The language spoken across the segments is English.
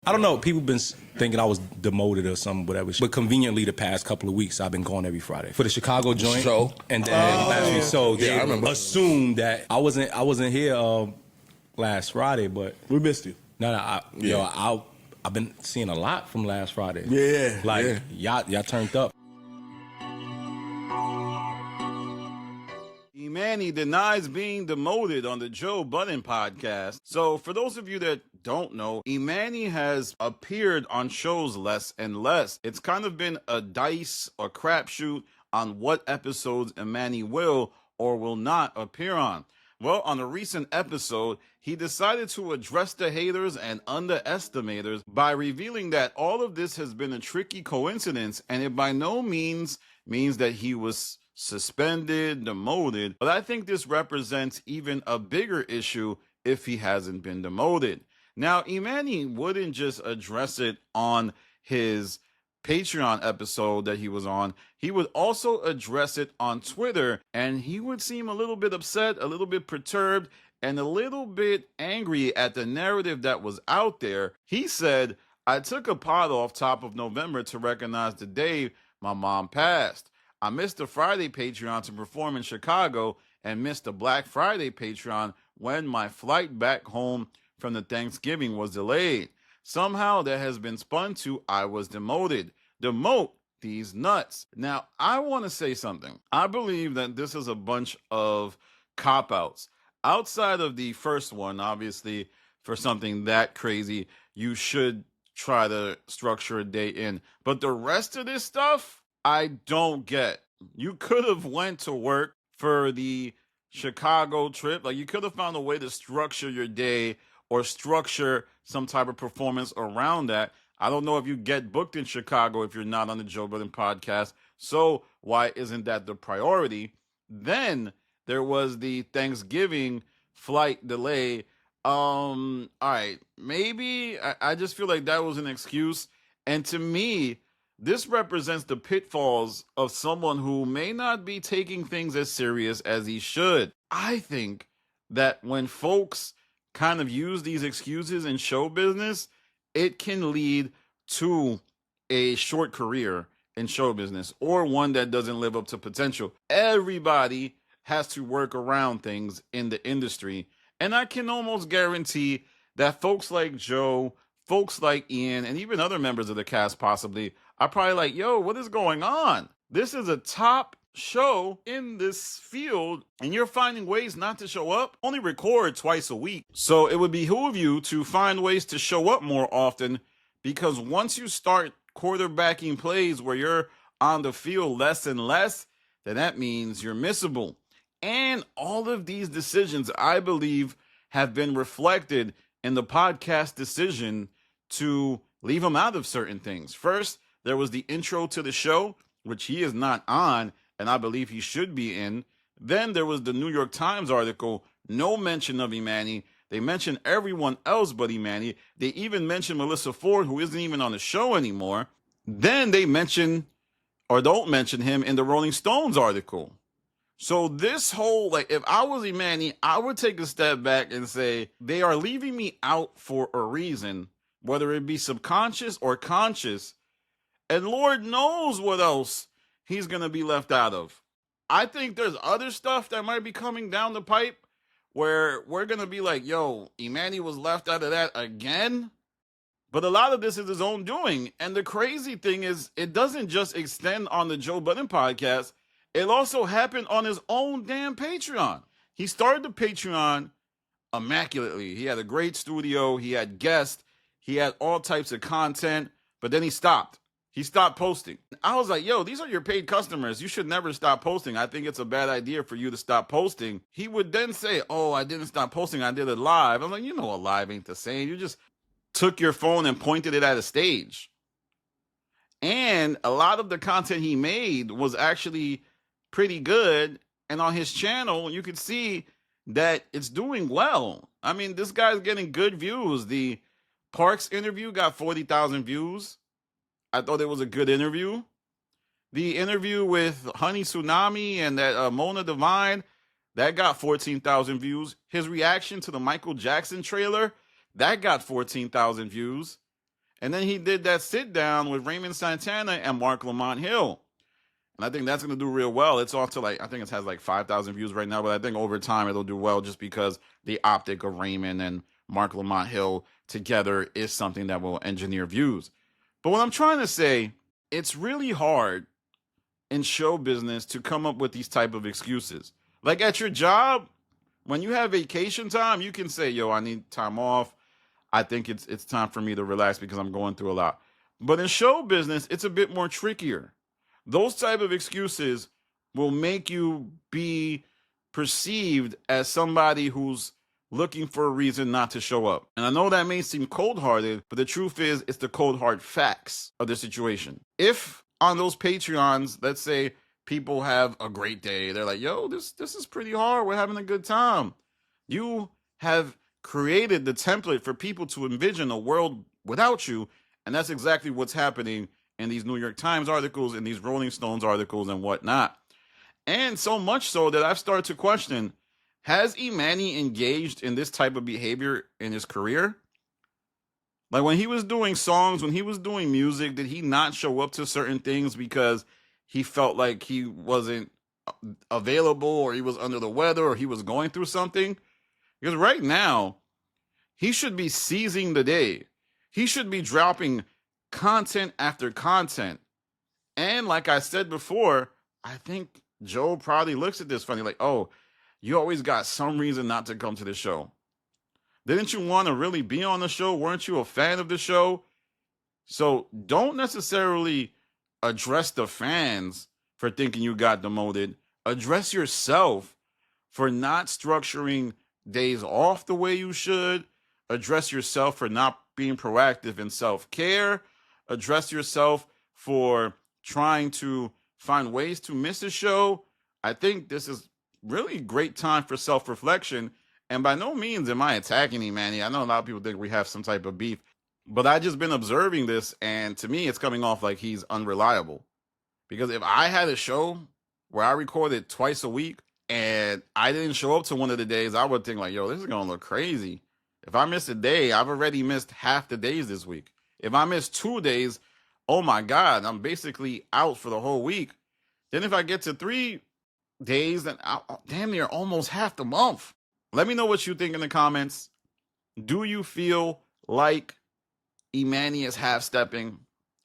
I don't know. People been thinking I was demoted or something, whatever. But conveniently, the past couple of weeks, I've been going every Friday for the Chicago joint. So? And then so they assumed that I wasn't here last Friday, but we missed you. No, I've been seeing a lot from last Friday. Yeah, y'all turned up. Emanny denies being demoted on the Joe Budden podcast. So for those of you that don't know, Emanny has appeared on shows less and less. It's kind of been a dice or crapshoot on what episodes Emanny will or will not appear on. Well, on a recent episode, he decided to address the haters and underestimators by revealing that all of this has been a tricky coincidence, and it by no means that he was suspended, demoted. But I think this represents even a bigger issue if he hasn't been demoted. Now, Emanny wouldn't just address it on his Patreon episode that he was on. He would also address it on Twitter, and he would seem a little bit upset, a little bit perturbed, and a little bit angry at the narrative that was out there. He said, "I took a pot off top of November to recognize the day my mom passed. I missed the Friday Patreon to perform in Chicago and missed the Black Friday Patreon when my flight back home from the Thanksgiving was delayed. Somehow that has been spun to I was demoted. Demote these nuts." Now, I want to say something. I believe that this is a bunch of cop-outs. Outside of the first one, obviously, for something that crazy, you should try to structure a day in. But the rest of this stuff, I don't get. You could have went to work for the Chicago trip. Like, you could have found a way to structure your day or structure some type of performance around that. I don't know if you get booked in Chicago if you're not on the Joe Budden podcast. So why isn't that the priority? Then there was the Thanksgiving flight delay. All right, maybe I just feel like that was an excuse. And to me, this represents the pitfalls of someone who may not be taking things as serious as he should. I think that when folks kind of use these excuses in show business, it can lead to a short career in show business or one that doesn't live up to potential. Everybody has to work around things in the industry. And I can almost guarantee that folks like Joe, folks like Ian, and even other members of the cast possibly are probably like, yo, what is going on? This is a top show in this field, and you're finding ways not to show up. Only record twice a week. So it would behoove you to find ways to show up more often, because once you start quarterbacking plays where you're on the field less and less, then that means you're missable. And all of these decisions, I believe, have been reflected in the podcast decision to leave him out of certain things. First, there was the intro to the show, which he is not on, and I believe he should be in. Then there was the New York Times article, no mention of Emanny. They mentioned everyone else but Emanny. They even mentioned Melissa Ford, who isn't even on the show anymore. Then they mention or don't mention him in the Rolling Stones article. So this whole, like, if I was Emanny, I would take a step back and say, they are leaving me out for a reason, whether it be subconscious or conscious. And Lord knows what else he's going to be left out of. I think there's other stuff that might be coming down the pipe where we're going to be like, yo, Emanny was left out of that again. But a lot of this is his own doing. And the crazy thing is, it doesn't just extend on the Joe Budden podcast. It also happened on his own damn Patreon. He started the Patreon immaculately. He had a great studio. He had guests. He had all types of content. But then he stopped. He stopped posting. I was like, yo, these are your paid customers. You should never stop posting. I think it's a bad idea for you to stop posting. He would then say, oh, I didn't stop posting. I did it live. I'm like, you know, a live ain't the same. You just took your phone and pointed it at a stage. And a lot of the content he made was actually pretty good. And on his channel, you could see that it's doing well. I mean, this guy's getting good views. The Parks interview got 40,000 views. I thought it was a good interview. The interview with Honey Tsunami and that Mona Divine, that got 14,000 views. His reaction to the Michael Jackson trailer, that got 14,000 views. And then he did that sit down with Raymond Santana and Mark Lamont Hill. And I think that's going to do real well. It's off to I think it has 5,000 views right now, but I think over time it'll do well just because the optic of Raymond and Mark Lamont Hill together is something that will engineer views. But what I'm trying to say, it's really hard in show business to come up with these type of excuses. Like at your job, when you have vacation time, you can say, yo, I need time off. I think it's time for me to relax because I'm going through a lot. But in show business, it's a bit more trickier. Those type of excuses will make you be perceived as somebody who's looking for a reason not to show up. And I know that may seem cold-hearted, but the truth is it's the cold hard facts of the situation. If on those Patreons, let's say people have a great day, they're like, yo, this is pretty hard, we're having a good time. You have created the template for people to envision a world without you, and that's exactly what's happening in these New York Times articles, in these Rolling Stones articles and whatnot. And so much so that I've started to question, has Emanny engaged in this type of behavior in his career? Like when he was doing songs, when he was doing music, did he not show up to certain things because he felt like he wasn't available or he was under the weather or he was going through something? Because right now, he should be seizing the day. He should be dropping content after content. And like I said before, I think Joe probably looks at this funny, like, oh, you always got some reason not to come to the show. Didn't you want to really be on the show? Weren't you a fan of the show? So don't necessarily address the fans for thinking you got demoted. Address yourself for not structuring days off the way you should. Address yourself for not being proactive in self-care. Address yourself for trying to find ways to miss a show. I think this is really a great time for self-reflection. And by no means am I attacking Emanny. I know a lot of people think we have some type of beef, but I just been observing this, and to me, it's coming off like he's unreliable. Because if I had a show where I recorded twice a week and I didn't show up to one of the days, I would think like, yo, this is going to look crazy. If I miss a day, I've already missed half the days this week. If I miss 2 days, oh my God, I'm basically out for the whole week. Then if I get to 3 days, then I'll damn near almost half the month. Let me know what you think in the comments. Do you feel like Emanny is half-stepping?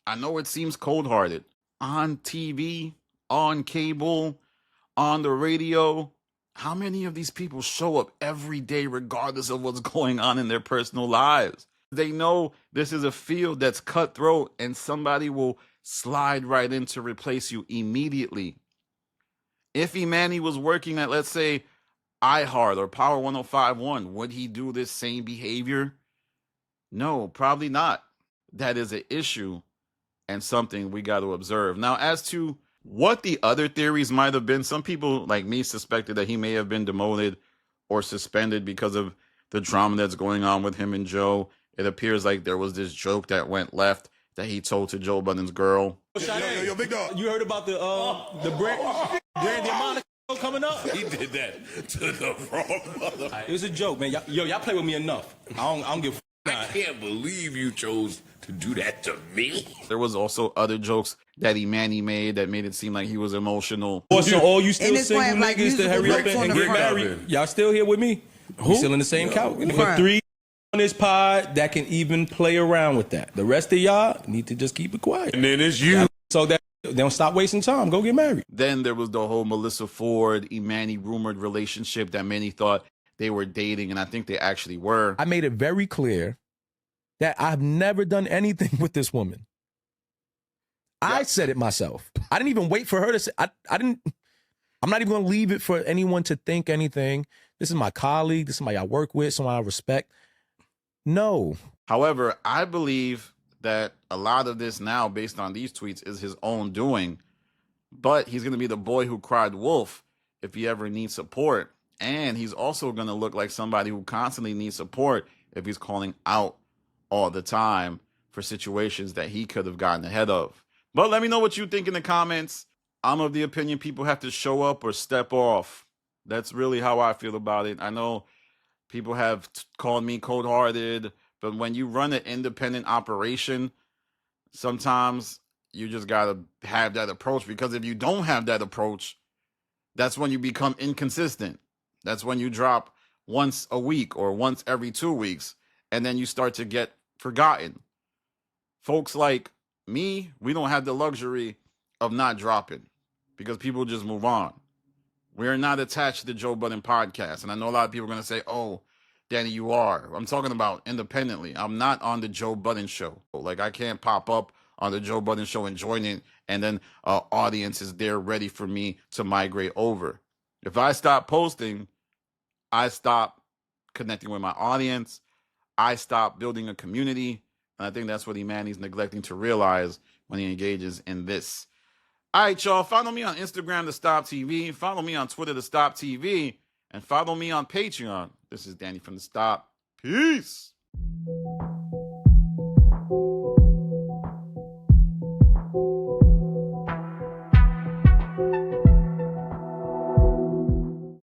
I know it seems cold-hearted. On TV, on cable, on the radio, how many of these people show up every day regardless of what's going on in their personal lives? They know this is a field that's cutthroat and somebody will slide right in to replace you immediately. If Emanny was working at, let's say, iHeart or Power 105.1, would he do this same behavior? No, probably not. That is an issue and something we got to observe. Now, as to what the other theories might have been, some people like me suspected that he may have been demoted or suspended because of the drama that's going on with him and Joe. It appears like there was this joke that went left that he told to Joe Budden's girl. Yo, big dog. You heard about the brand DEMOTED coming up? He did that to the wrong mother. It was a joke, man. Y'all play with me enough. I don't give a I can't believe you chose to do that to me. There was also other jokes that Emanny made that made it seem like he was emotional. So all you still And it's single playing like niggas to hurry up musical and breaks get on the married. Y'all still here with me? We still in the same couch. Right. For 3 on this pod that can even play around with that. The rest of y'all need to just keep it quiet. And then it's you. So that they don't stop wasting time. Go get married. Then there was the whole Melissa Ford, Emanny rumored relationship that many thought they were dating, and I think they actually were. I made it very clear that I've never done anything with this woman. I said it myself. I didn't even wait for her to say. I'm not even going to leave it for anyone to think anything. This is my colleague. This is somebody I work with, someone I respect. No. However, I believe that a lot of this now, based on these tweets, is his own doing. But he's going to be the boy who cried wolf if he ever needs support. And he's also going to look like somebody who constantly needs support if he's calling out all the time for situations that he could have gotten ahead of. But let me know what you think in the comments. I'm of the opinion people have to show up or step off. That's really how I feel about it. I know people have called me cold-hearted, But when you run an independent operation, sometimes you just got to have that approach, because if you don't have that approach, that's when you become inconsistent. That's when you drop once a week or once every 2 weeks, and then you start to get forgotten. Folks like me, we don't have the luxury of not dropping because people just move on. We're not attached to the Joe Budden podcast. And I know a lot of people are going to say, oh, Danny, you are. I'm talking about independently. I'm not on the Joe Budden show. Like, I can't pop up on the Joe Budden show and join it, and then audience is there ready for me to migrate over. If I stop posting, I stop connecting with my audience. I stop building a community. And I think that's what Emanny's neglecting to realize when he engages in this. All right, y'all. Follow me on Instagram, The Stop TV. Follow me on Twitter, The Stop TV. And follow me on Patreon. This is Danny from The Stop. Peace.